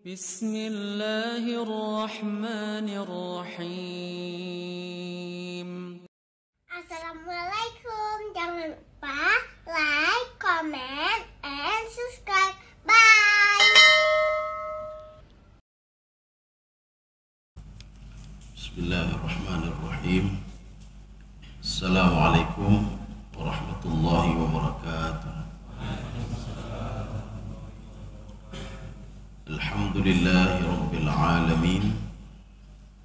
Bismillahirrahmanirrahim. Assalamualaikum. Jangan lupa like, comment, and subscribe. Bye. Bismillahirrahmanirrahim. Assalamualaikum warahmatullahi wabarakatuh. Alhamdulillahi rabbil alamin.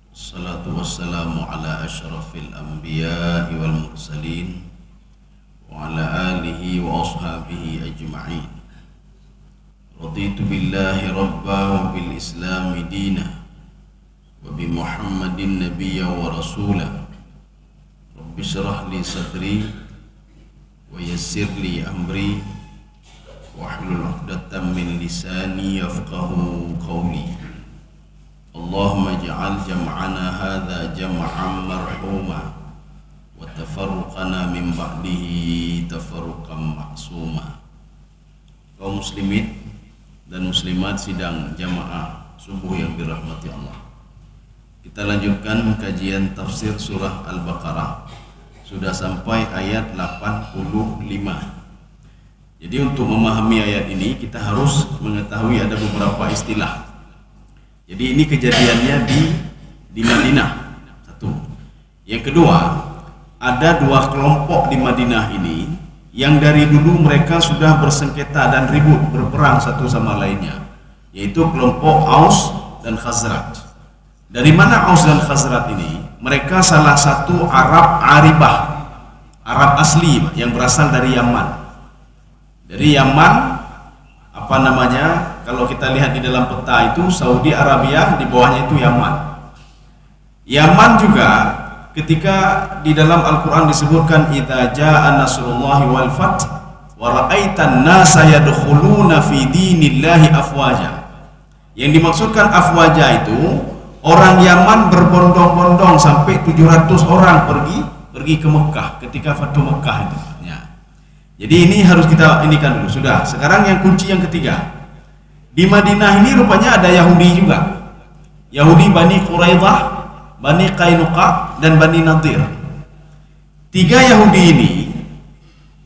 Wassalatu wassalamu ala asyrafil anbiya'i wal mursalin wa ala alihi wa ashabihi ajma'in. Raditu billahi rabba wa bil islami dina wa bi Muhammadin nabiyya wa rasula. Rabbi shrah li sadri wa yassir li amri wahlul 'uqdatam min lisani yafqahu qawli. Allahumma ij'al jam'ana hadza jam'an marhuma wa tafarruqana min ba'dihi tafarruqan ma'suma. Kaum muslimin dan muslimat sidang jamaah subuh yang dirahmati Allah. Kita lanjutkan kajian tafsir surah Al-Baqarah. Sudah sampai ayat 85. Jadi untuk memahami ayat ini kita harus mengetahui ada beberapa istilah. Jadi ini kejadiannya di Madinah. Satu. Yang kedua, ada dua kelompok di Madinah ini yang dari dulu mereka sudah bersengketa dan ribut berperang satu sama lainnya, yaitu kelompok Aus dan Khazraj. Dari mana Aus dan Khazraj ini? Mereka salah satu Arab Aribah, Arab asli yang berasal dari Yaman. Dari Yaman, kalau kita lihat di dalam peta itu Saudi Arabia, di bawahnya itu Yaman. Yaman juga ketika di dalam Al-Quran disebutkan idza jaa nasrullahi wal fath wa ra'aitan nasa yadkhuluna fi dinillahi afwaja. Yang dimaksudkan afwaja itu orang Yaman berbondong-bondong sampai 700 orang pergi ke Mekah ketika Fathu Mekah itu. Jadi ini harus kita inikan dulu. Sudah, sekarang yang kunci yang ketiga. Di Madinah ini rupanya ada Yahudi juga. Yahudi Bani Quraidah, Bani Qainuqa, dan Bani Nadir. Tiga Yahudi ini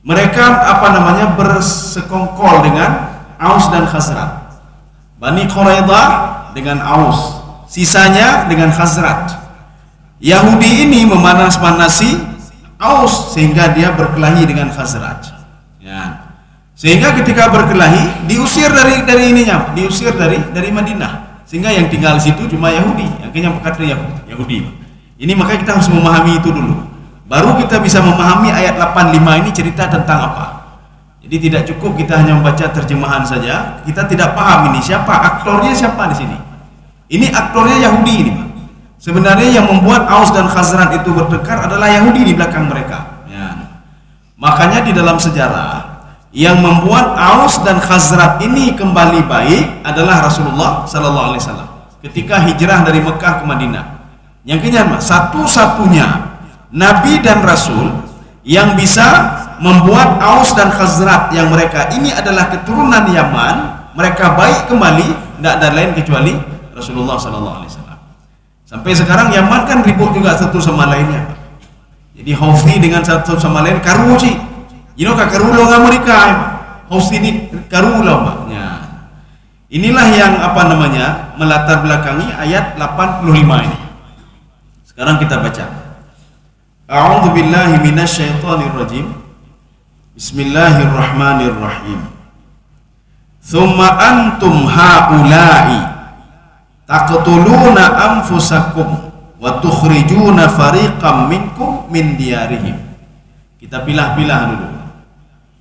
mereka bersekongkol dengan Aus dan Khazraj. Bani Quraidah dengan Aus, sisanya dengan Khazraj. Yahudi ini memanas-manasi Aus sehingga dia berkelahi dengan Khazraj. Ya. Sehingga ketika berkelahi diusir dari Madinah, sehingga yang tinggal di situ cuma Yahudi, akhirnya berkata Yahudi. Ini makanya kita harus memahami itu dulu. Baru kita bisa memahami ayat 85 ini cerita tentang apa. Jadi tidak cukup kita hanya membaca terjemahan saja, kita tidak paham ini siapa aktornya, siapa di sini. Ini aktornya Yahudi ini, Pak. Sebenarnya yang membuat Aus dan Khazraj itu bertengkar adalah Yahudi di belakang mereka. Makanya di dalam sejarah yang membuat Aus dan Khazraj ini kembali baik adalah Rasulullah Sallallahu Alaihi Wasallam ketika hijrah dari Mekah ke Madinah. Yang kenyang, satu-satunya Nabi dan Rasul yang bisa membuat Aus dan Khazraj yang mereka ini adalah keturunan Yaman, mereka baik kembali, tidak ada lain kecuali Rasulullah Sallallahu Alaihi Wasallam. Sampai sekarang Yaman kan ribut juga satu sama lainnya. Jadi Houthi dengan satu sama lain karu sih. Karulo Amerika. Houthi ini karulo maknya. Inilah yang melatar belakangi ayat 85 ini. Sekarang kita baca. A'udzu billahi minasyaitonir rajim. Bismillahirrahmanirrahim. Tsumma antum haula'i taqtuluna anfusakum wa tukhrijuna fariqam minkum min diyarihim. Kita pilah-pilah dulu.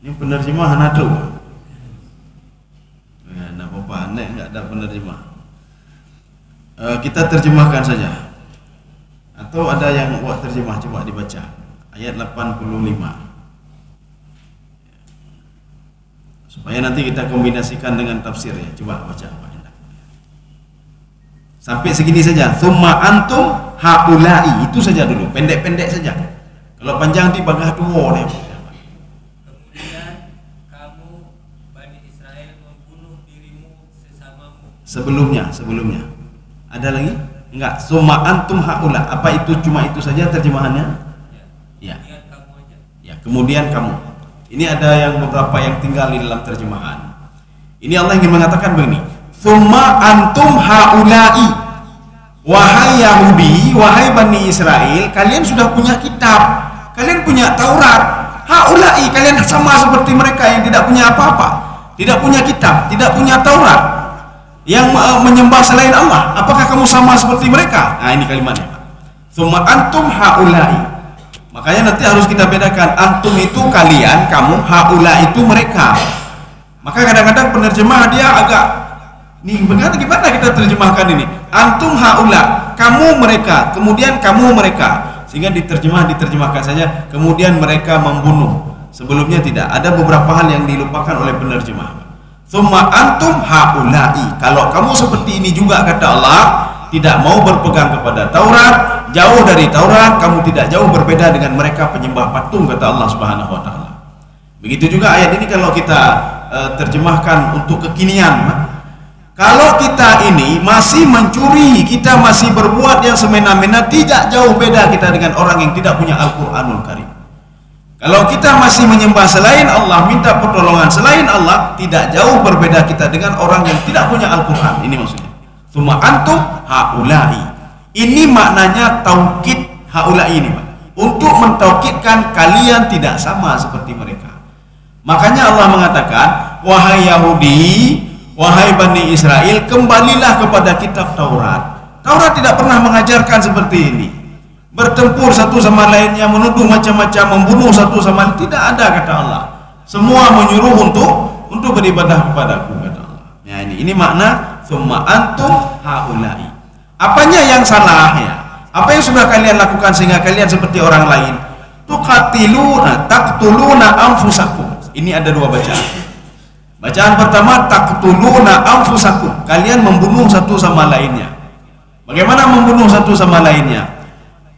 Ini penerjemahan ada. Ya, enggak apa-apa, enggak ada penerjemah. Kita terjemahkan saja. Atau ada yang buat terjemah, coba dibaca. Ayat 85. Supaya nanti kita kombinasikan dengan tafsir ya. Coba baca. Sampai segini saja. Tsumma antum haula'i, itu saja dulu, pendek-pendek saja. Kalau panjang di bagah dua nih. Kemudian kamu Bani Israel membunuh dirimu sesamamu Sebelumnya. Ada lagi? Enggak. Summa antum haula. Apa itu cuma itu saja terjemahannya? Ya. Ya, kemudian kamu. Ini ada yang beberapa yang tinggal di dalam terjemahan. Ini Allah ingin mengatakan begini. Summa antum haula'i. Wahai Yahudi, wahai Bani Israel, kalian sudah punya kitab. Kalian punya Taurat. Haula'i, kalian sama seperti mereka yang tidak punya apa-apa, tidak punya kitab, tidak punya Taurat, yang menyembah selain Allah. Apakah kamu sama seperti mereka? Nah, ini kalimatnya. Summa antum haula'i. Makanya nanti harus kita bedakan. Antum itu kalian, kamu, haula itu mereka. Maka kadang-kadang penerjemah dia agak gimana kita terjemahkan ini? Antum haula, kamu mereka, kemudian kamu mereka. Sehingga diterjemahkan saja, kemudian mereka membunuh. Sebelumnya tidak. Ada beberapa hal yang dilupakan oleh penerjemah. Tsumma antum haula'i. Kalau kamu seperti ini juga, kata Allah, tidak mau berpegang kepada Taurat, jauh dari Taurat, kamu tidak jauh berbeda dengan mereka penyembah patung, kata Allah Subhanahu wa taala. Begitu juga ayat ini kalau kita terjemahkan untuk kekinian. Kalau kita ini masih mencuri, kita masih berbuat yang semena-mena, tidak jauh beda kita dengan orang yang tidak punya Al-Quranul Karim. Kalau kita masih menyembah selain Allah, minta pertolongan selain Allah, tidak jauh berbeda kita dengan orang yang tidak punya Al-Quran. Ini maksudnya. Tsumma antum haula'i. Ini maknanya taukid haula'i ini, Pak. Untuk mentaukidkan kalian tidak sama seperti mereka. Makanya Allah mengatakan, wahai Yahudi, wahai Bani Israel, kembalilah kepada kitab Taurat. Taurat tidak pernah mengajarkan seperti ini. Bertempur satu sama lainnya, menuduh macam-macam, membunuh satu sama lain. Tidak ada, kata Allah. Semua menyuruh untuk beribadah kepadaku, kata Allah. Ya, ini makna tsumma antum haula'i. Apanya yang salah ya? Apa yang sudah kalian lakukan sehingga kalian seperti orang lain? Tuqatiluna taqtuluna anfusakum. Ini ada dua bacaan. Bacaan pertama, taqtuluna anfusakum. Kalian membunuh satu sama lainnya. Bagaimana membunuh satu sama lainnya?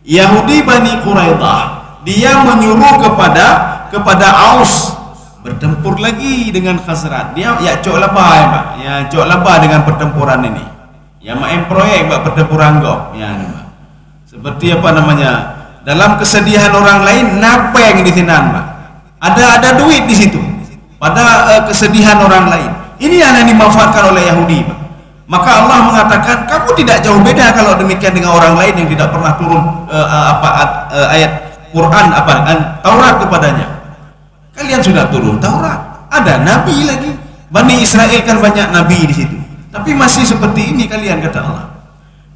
Yahudi Bani Quraidah, dia menyuruh kepada Aus bertempur lagi dengan Khazraj. Dia ya cok labah ya, Pak. Ya cok labah dengan pertempuran ini. Ya main proyek Pak pertempuran kok. Ya Pak. Seperti apa namanya? Dalam kesedihan orang lain napeng di sini, Pak. Ada duit di situ. Pada kesedihan orang lain. Ini yang dimanfaatkan oleh Yahudi, Pak. Maka Allah mengatakan, kamu tidak jauh beda kalau demikian dengan orang lain yang tidak pernah turun ayat Quran Taurat kepadanya. Kalian sudah turun Taurat, ada nabi lagi. Bani Israel kan banyak nabi di situ. Tapi masih seperti ini kalian, kata Allah.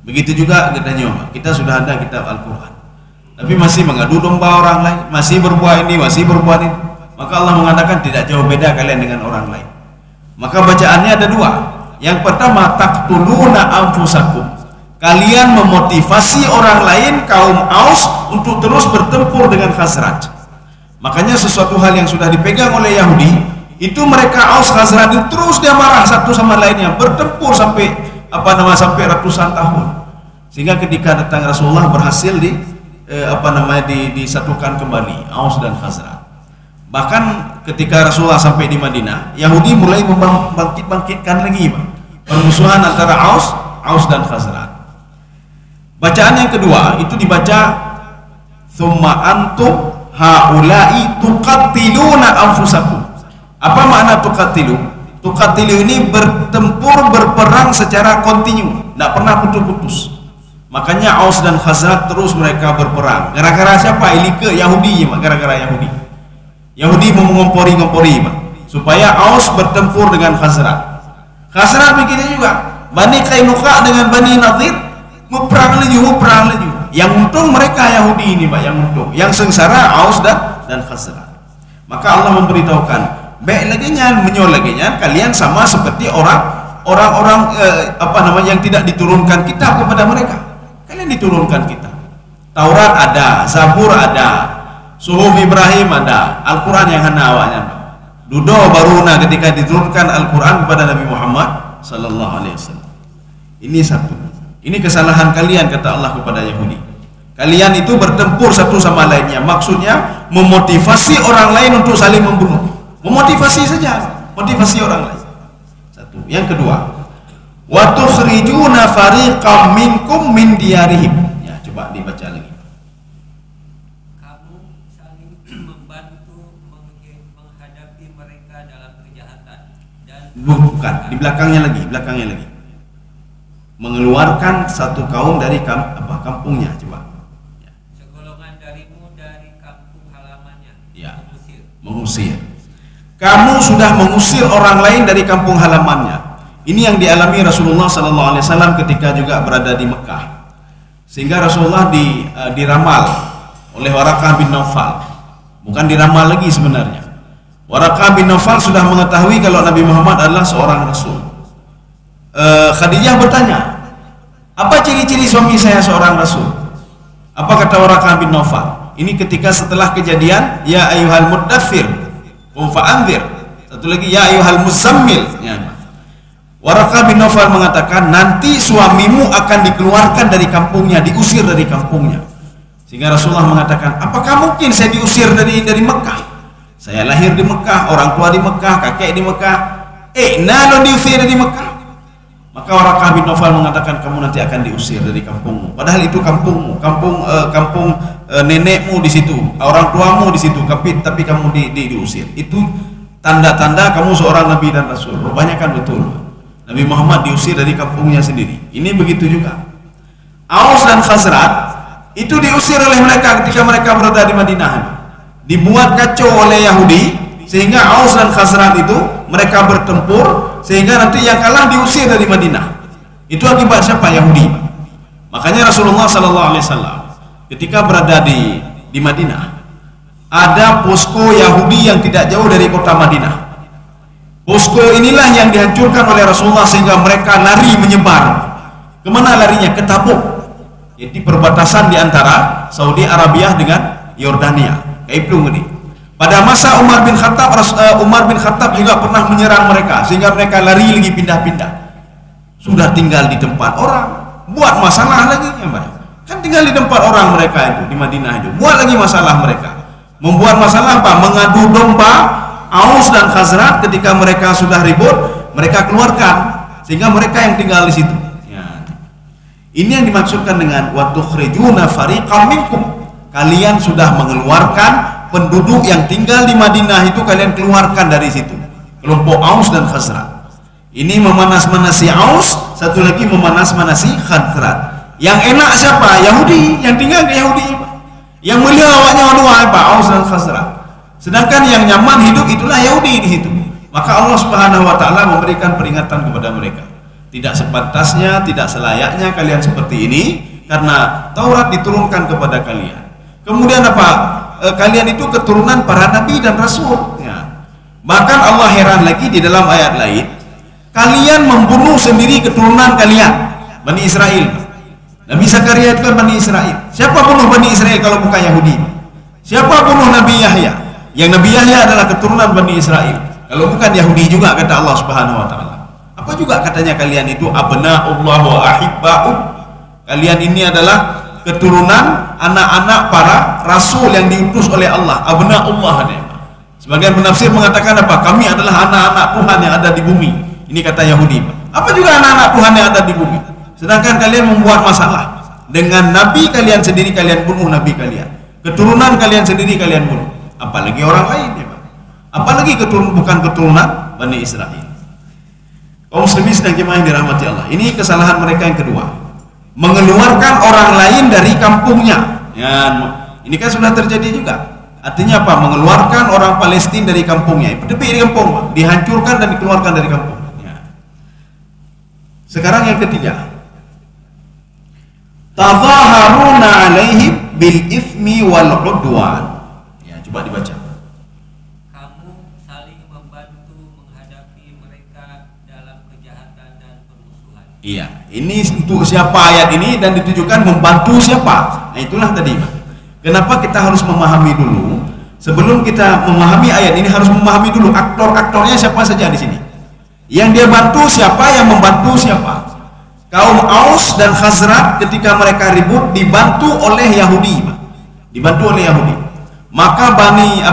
Begitu juga katanya, kita sudah ada kitab Al-Quran. Tapi masih mengadu domba orang lain, masih berbuat ini, masih berbuat ini. Maka Allah mengatakan tidak jauh beda kalian dengan orang lain. Maka bacaannya ada dua. Yang pertama, taqtuluna anfusakum. Kalian memotivasi orang lain, kaum Aus, untuk terus bertempur dengan Khazraj. Makanya sesuatu hal yang sudah dipegang oleh Yahudi, itu mereka Aus Khazraj itu terus dia marah satu sama lainnya, bertempur sampai sampai ratusan tahun. Sehingga ketika datang Rasulullah berhasil disatukan kembali Aus dan Khazraj. Bahkan ketika Rasulullah sampai di Madinah, Yahudi mulai membangkitkan lagi permusuhan antara Aus dan Khazraj. Bacaan yang kedua itu dibaca tsumma antum haula'i tuqatiluna anfusakum. Apa makna tuqatilu? Tuqatilu ini bertempur, berperang secara kontinu, tidak pernah putus-putus. Makanya Aus dan Khazraj terus mereka berperang. Gara-gara siapa? Ilike Yahudi, gara-gara Yahudi. Yahudi mau mengompori supaya Aus bertempur dengan Khazraj. Khazraj begitu juga. Bani Qainuqa dengan Bani Nadir perang lagi. Yang untung mereka Yahudi ini, Pak, yang untung. Yang sengsara Aus dan Khazraj. Maka Allah memberitahukan, baik lagi menyol lagi kalian sama seperti orang-orang yang tidak diturunkan kitab kepada mereka. Kalian diturunkan kitab. Taurat ada, Zabur ada, Suhuf Ibrahim ada, Al-Quran yang hana awaknya. Dudo baruna ketika diturunkan Al-Quran kepada Nabi Muhammad sallallahu alaihi wasallam. Ini satu. Ini kesalahan kalian, kata Allah kepada Yahudi. Kalian itu bertempur satu sama lainnya. Maksudnya memotivasi orang lain untuk saling membunuh. Memotivasi saja, motivasi orang lain. Satu. Yang kedua, Wa tukhrijuna fariqam minkum min diyarihim. Ya, coba dibaca lagi. Kamu saling membantu menghadapi mereka dalam kejahatan dan Bukan, di belakangnya lagi. Mengeluarkan satu kaum dari kampungnya, coba. segolongan darimu dari kampung halamannya. Ya. Mengusir. Kamu sudah mengusir orang lain dari kampung halamannya. Ini yang dialami Rasulullah SAW ketika juga berada di Mekah. Sehingga Rasulullah diramal oleh Waraqah bin Naufal. Bukan diramal lagi sebenarnya. Waraqah bin Naufal sudah mengetahui kalau Nabi Muhammad adalah seorang Rasul. Khadijah bertanya, apa ciri-ciri suami saya seorang Rasul? Apa kata Waraqah bin Naufal? Ini ketika setelah kejadian, ya ayyuhal muddathir qum fa'anzir. Satu lagi, ya ayyuhal muzammil. Ya. Waraqah bin Naufal mengatakan, nanti suamimu akan dikeluarkan dari kampungnya, diusir dari kampungnya. Sehingga Rasulullah mengatakan, apakah mungkin saya diusir dari Mekah? Saya lahir di Mekah, orang tua di Mekah, kakek di Mekah. Nalon diusir dari Mekah. Maka Waraqah bin Naufal mengatakan, kamu nanti akan diusir dari kampungmu. Padahal itu kampungmu, kampung nenekmu di situ, orang tuamu di situ, tapi kamu diusir. Itu tanda-tanda kamu seorang nabi dan rasul. Rupanya kan betul. Nabi Muhammad diusir dari kampungnya sendiri. Ini begitu juga. Aus dan Khazraj itu diusir oleh mereka ketika mereka berada di Madinah. Dibuat kacau oleh Yahudi sehingga Aus dan Khazraj itu mereka bertempur sehingga nanti yang kalah diusir dari Madinah. Itu akibat siapa? Yahudi. Makanya Rasulullah SAW ketika berada di Madinah, ada posko Yahudi yang tidak jauh dari kota Madinah. Posko inilah yang dihancurkan oleh Rasulullah sehingga mereka lari menyebar. Kemana larinya? Ke Tabuk, yaitu perbatasan di antara Saudi Arabia dengan Yordania. Kaiplung ini. Pada masa Umar bin Khattab juga pernah menyerang mereka sehingga mereka lari lagi pindah-pindah. Sudah tinggal di tempat orang, buat masalah lagi ya, kan tinggal di tempat orang mereka itu di Madinah itu, buat lagi masalah mereka. Membuat masalah apa? Mengadu domba Aus dan Khazraj. Ketika mereka sudah ribut, mereka keluarkan sehingga mereka yang tinggal di situ. Ya. Ini yang dimaksudkan dengan wa tukhrijuna fariqam minkum. Kalian sudah mengeluarkan penduduk yang tinggal di Madinah itu, kalian keluarkan dari situ. Kelompok Aus dan Khazraj. Ini memanas-manasi Aus, satu lagi memanas-manasi Khazraj. Yang enak siapa? Yahudi, yang tinggal di Yahudi. Yang mulia awalnya dua apa? Aus dan Khazraj. Sedangkan yang nyaman hidup itulah Yahudi di situ. Maka Allah Subhanahu wa taala memberikan peringatan kepada mereka. Tidak sepantasnya, tidak selayaknya kalian seperti ini karena Taurat diturunkan kepada kalian. Kemudian apa? Kalian itu keturunan para nabi dan rasul. Ya. Bahkan Allah heran lagi di dalam ayat lain, kalian membunuh sendiri keturunan kalian, Bani Israel. Nabi Zakaria itu kan Bani Israel. Siapa bunuh Bani Israel kalau bukan Yahudi? Siapa bunuh Nabi Yahya? Yang Nabi Yahya adalah keturunan Bani Israel. Kalau bukan Yahudi juga, kata Allah Subhanahu wa taala. Apa juga katanya kalian itu abna'ullah wa ahibba'u? Kalian ini adalah keturunan anak-anak para rasul yang diutus oleh Allah. Abna'ullah. Sebagian penafsir mengatakan apa? Kami adalah anak-anak Tuhan yang ada di bumi. Ini kata Yahudi. Apa juga anak-anak Tuhan yang ada di bumi? Sedangkan kalian membuat masalah dengan nabi kalian sendiri, kalian bunuh nabi kalian. Keturunan kalian sendiri kalian bunuh. Apalagi orang lain ya, Pak. Apalagi bukan keturunan Bani Israel. Kaum muslimin dan jemaah yang dirahmati Allah. Ini kesalahan mereka yang kedua. Mengeluarkan orang lain dari kampungnya. Ya, ini kan sudah terjadi juga. Artinya apa? Mengeluarkan orang Palestina dari kampungnya. Di kampung, dihancurkan dan dikeluarkan dari kampung. Ya. Sekarang yang ketiga. Tazaharuna alaihim bil ithmi wal udwan. Coba dibaca. Kamu saling membantu menghadapi mereka dalam kejahatan dan permusuhan. Iya, ini untuk siapa ayat ini dan ditujukan membantu siapa? Nah, itulah tadi. Kenapa kita harus memahami dulu? Sebelum kita memahami ayat ini harus memahami dulu aktor-aktornya siapa saja di sini. Yang dia bantu siapa, yang membantu siapa? Kaum Aus dan Khazraj ketika mereka ribut dibantu oleh Yahudi. Dibantu oleh Yahudi. Maka Bani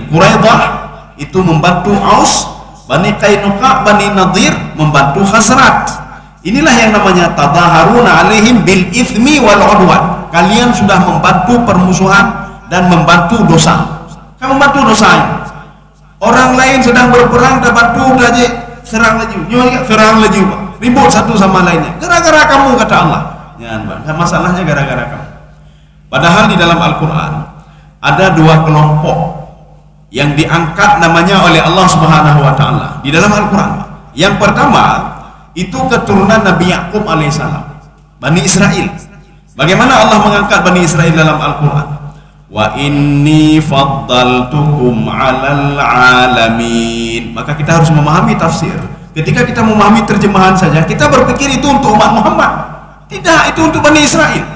Quraidah itu membantu Aus, Bani Qainuqa, Bani Nadir membantu Khazraj. Inilah yang namanya tadhaharuna alaihim bil itsmi wal udwan. Kalian sudah membantu permusuhan dan membantu dosa. Kamu membantu dosa ini. Orang lain sedang berperang, dah bantu aja serang lagi. Serang lagi, ribut satu sama lainnya. Gara-gara kamu, kata Allah. Ya, masalahnya gara-gara kamu. Padahal di dalam Al-Quran ada dua kelompok yang diangkat namanya oleh Allah Subhanahu wa taala di dalam Al-Quran. Yang pertama itu keturunan Nabi Yakub alaihissalam, Bani Israel. Bagaimana Allah mengangkat Bani Israel dalam Al-Quran? Wa inni faddaltukum 'alal 'alamin. Maka kita harus memahami tafsir. Ketika kita memahami terjemahan saja, kita berpikir itu untuk umat Muhammad. Tidak, itu untuk Bani Israel.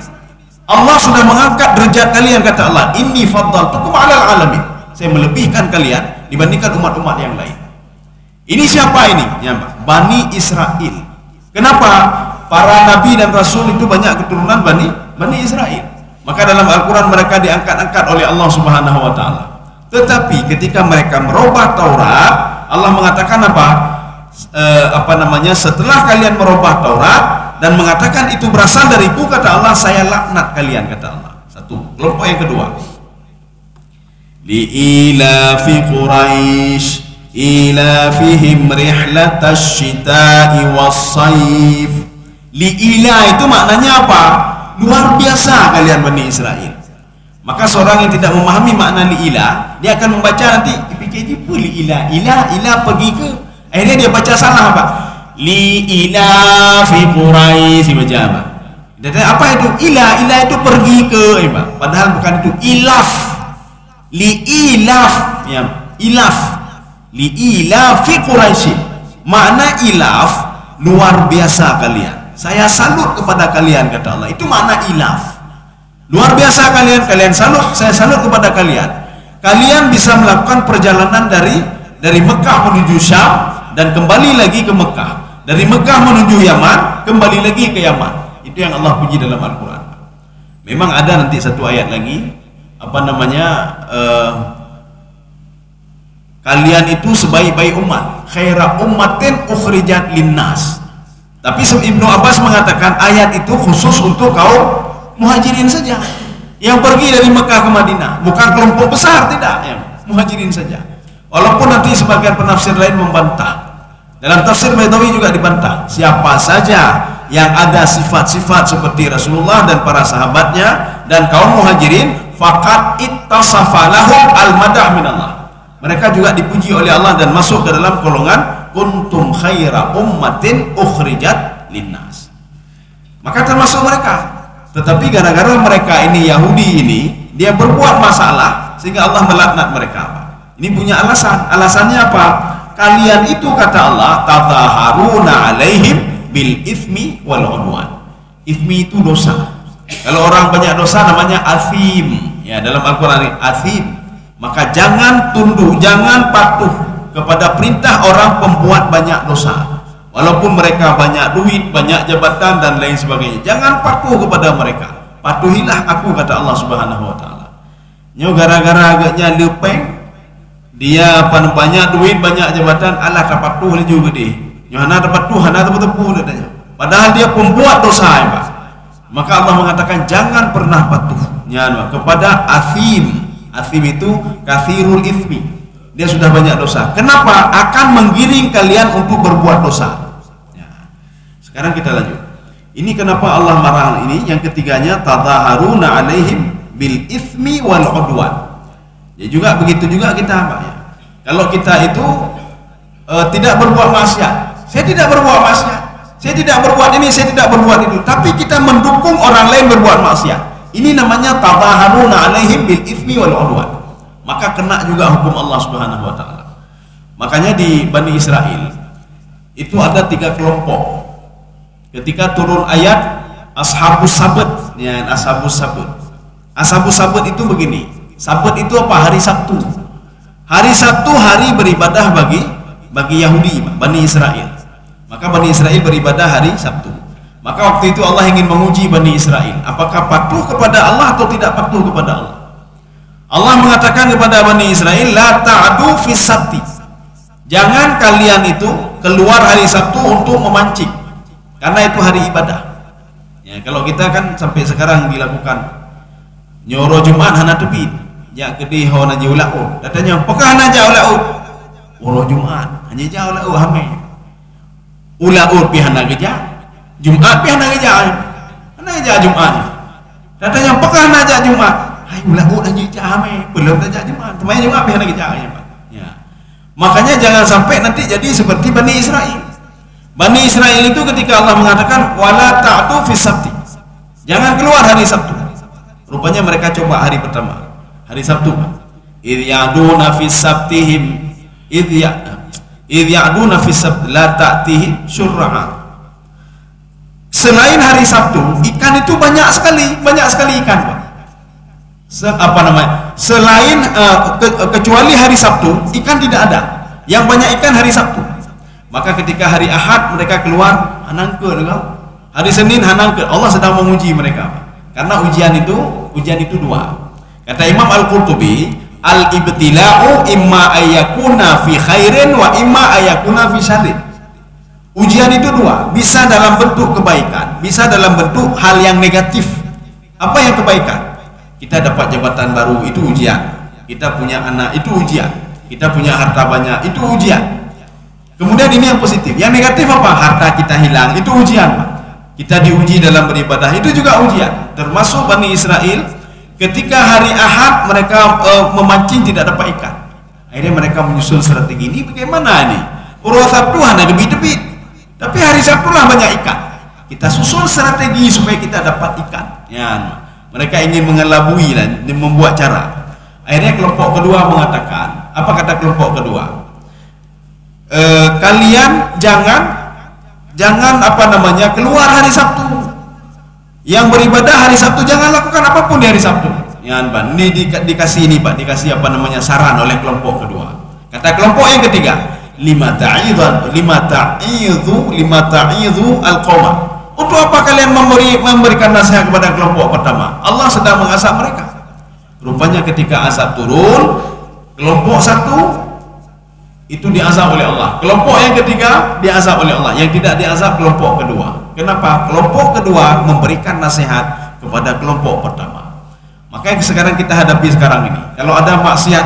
Allah sudah mengangkat derajat kalian, kata Allah, inni faddaltukum 'alal 'alamin. Saya melebihkan kalian dibandingkan umat-umat yang lain. Ini siapa ini? Ya, Bani Israel. Kenapa? Para nabi dan rasul itu banyak keturunan Bani Israel. Maka dalam Al-Quran mereka diangkat-angkat oleh Allah Subhanahu wa taala. Tetapi ketika mereka merubah Taurat, Allah mengatakan setelah kalian merubah Taurat dan mengatakan itu berasal dariku, kata Allah, saya laknat kalian, kata Allah. Satu. Kelompok yang kedua, li'ilafi Quraisy ilafihim rihlatash shita'i was-sayf. Li'ila itu maknanya apa? Luar biasa kalian Bani Israel. Maka seorang yang tidak memahami makna li'ila, dia akan membaca nanti fikir apa li'ila? Ila pergi ke? Akhirnya dia baca salah apa? Li'ila fi Quraisy baca apa? Dan apa itu? Ila itu pergi ke, padahal bukan itu. Ilaf. Li'ilaf, ya, ilaf. Li'ila fi Quraisy. Makna ilaf, luar biasa kalian. Saya salut kepada kalian, kata Allah. Itu makna ilaf. Luar biasa kalian salut, saya salut kepada kalian. Kalian bisa melakukan perjalanan dari Mekah menuju Syam dan kembali lagi ke Mekah. Dari Mekah menuju Yaman, kembali lagi ke Yaman. Itu yang Allah puji dalam Al-Quran. Memang ada nanti satu ayat lagi, kalian itu sebaik-baik umat, khaira ummatin ukhrijat linnas. Tapi Ibnu Abbas mengatakan ayat itu khusus untuk kaum muhajirin saja yang pergi dari Mekah ke Madinah, bukan kelompok besar, tidak, ya, muhajirin saja. Walaupun nanti sebagian penafsir lain membantah. Dalam tafsir Baidawi juga dibantah, siapa saja yang ada sifat-sifat seperti Rasulullah dan para sahabatnya dan kaum muhajirin, faqad ittasafa lahum al-madah minallah. Mereka juga dipuji oleh Allah dan masuk ke dalam golongan kuntum khaira ummatin ukhrijat linnas. Maka termasuk mereka. Tetapi gara-gara mereka ini Yahudi ini, dia berbuat masalah sehingga Allah melaknat mereka. Ini punya alasan. Alasannya apa? Kalian itu, kata Allah, tadhaharuna alaihim bil ithmi wal udwan. Ithmi itu dosa. Kalau orang banyak dosa namanya athim. Ya, dalam Al-Qur'an ini athim. Maka jangan tunduk, jangan patuh kepada perintah orang pembuat banyak dosa. Walaupun mereka banyak duit, banyak jabatan dan lain sebagainya, jangan patuh kepada mereka. Patuhilah aku, kata Allah Subhanahu wa taala. Nyo gara-gara agaknya lepeng, dia banyak duit, banyak jabatan, alah tak patuh juga dia. Nyo hana tak patuh, hana tak tepu katanya. Padahal dia pembuat dosa, ya, Pak. Maka Allah mengatakan jangan pernah patuh kepada athim. Athim itu kathirul ithmi. Dia sudah banyak dosa. Kenapa? Akan menggiring kalian untuk berbuat dosa. Ya. Sekarang kita lanjut. Ini kenapa Allah marah ini? Yang ketiganya tadhaharuna alaihim bil ithmi wal udwan. Ya juga begitu juga kita, Pak, ya. Kalau kita itu tidak berbuat maksiat, saya tidak berbuat maksiat, saya tidak berbuat ini, saya tidak berbuat itu, tapi kita mendukung orang lain berbuat maksiat. Ini namanya tadhaharuna alaihim bil ithmi wal udwan. Maka kena juga hukum Allah Subhanahu wa taala. Makanya di Bani Israel itu ada 3 kelompok. Ketika turun ayat Ashabus Sabt, ya, Ashabus Sabt. Ashabus Sabt itu begini. Sabat itu apa? Hari Sabtu. Hari Sabtu hari beribadah bagi Yahudi, Bani Israel. Maka Bani Israel beribadah hari Sabtu. Maka waktu itu Allah ingin menguji Bani Israel, apakah patuh kepada Allah atau tidak patuh kepada Allah. Allah mengatakan kepada Bani Israel, la ta'du fis sabti. Jangan kalian itu keluar hari Sabtu untuk memancing. karena itu hari ibadah. Ya, kalau kita kan sampai sekarang dilakukan nyoro Jumat hana tebit, ya kedih hona julau. Datanya apakah hana julau? Uro Jumat hanya julau hame. Ulau pi hana geja, Jumat pi hana geja. Hana geja Jumat. Datanya apakah hana Jumat? Hai ulau hanya geja hame, belum geja Jumat. Temanya Jumat pi hana geja ya. Makanya jangan sampai nanti jadi seperti Bani Israel. Bani Israel itu ketika Allah mengatakan wala ta'tu fis sabti, jangan keluar hari Sabtu. Rupanya mereka coba hari pertama, hari Sabtu. Idh ya'duna fis sabtihim idh ya'duna fis sabt la ta'tihi syurra'a. Selain hari Sabtu, ikan itu banyak sekali ikan, Pak. Selain kecuali hari Sabtu, ikan tidak ada. Yang banyak ikan hari Sabtu. Maka ketika hari Ahad mereka keluar hanangke dengan hari Senin hanangke, Allah sedang menguji mereka. Karena ujian itu dua. Kata Imam Al-Qurtubi, al-ibtila'u imma ayyakuna fi khairin wa imma ayyakuna fi syarrin. Ujian itu dua, bisa dalam bentuk kebaikan, bisa dalam bentuk hal yang negatif. Apa yang kebaikan? Kita dapat jabatan baru, itu ujian. Kita punya anak, itu ujian. Kita punya harta banyak, itu ujian. Kemudian ini yang positif. Yang negatif apa? Harta kita hilang, itu ujian. Kita diuji dalam beribadah, itu juga ujian. Termasuk Bani Israel, ketika hari Ahad mereka memancing tidak dapat ikan. Akhirnya mereka menyusun strategi ini. Bagaimana ini? Urus Sabtu hanya debit-debit, tapi hari Sabtu lah banyak ikan. Kita susun strategi supaya kita dapat ikan. Ya, mereka ingin mengelabui dan membuat cara. Akhirnya kelompok kedua mengatakan, apa kata kelompok kedua? Kalian jangan keluar hari Sabtu. Yang beribadah hari Sabtu jangan lakukan apapun di hari Sabtu. Ya, Pak. Ini dikasih saran oleh kelompok kedua. Kata kelompok yang ketiga, lima ta'idhu al-qawma. Untuk apa kalian memberikan nasihat kepada kelompok pertama? Allah sedang mengazab mereka. Rupanya ketika azab turun, kelompok satu itu diazab oleh Allah, kelompok yang ketiga diazab oleh Allah, yang tidak diazab kelompok kedua. Kenapa? Kelompok kedua memberikan nasihat kepada kelompok pertama. Makanya sekarang kita hadapi sekarang ini, kalau ada maksiat,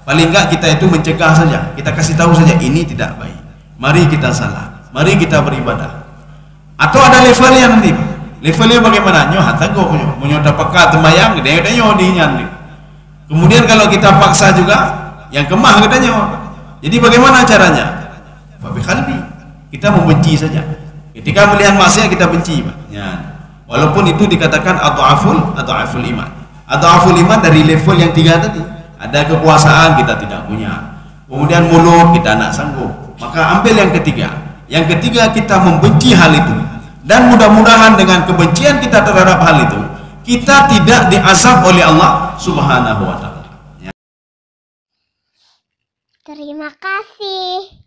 paling enggak kita itu mencegah saja, kita kasih tahu saja ini tidak baik, mari kita salah, mari kita beribadah. Atau ada levelnya nanti, levelnya bagaimana? Nyoh hatago punya dapat temayang gede dinya. Kemudian kalau kita paksa juga, yang kemah katanya. Jadi bagaimana caranya? Fabi qalbi, kita membenci saja. Ketika melihat maksiat kita benci, Pak. Ya. Walaupun itu dikatakan adhaful iman. Adhaful iman dari level yang 3 tadi. Ada kekuasaan kita tidak punya. Kemudian mulut kita nak sanggup. Maka ambil yang ketiga. Yang ketiga kita membenci hal itu. Dan mudah-mudahan dengan kebencian kita terhadap hal itu, kita tidak diazab oleh Allah Subhanahu wa taala. Terima kasih.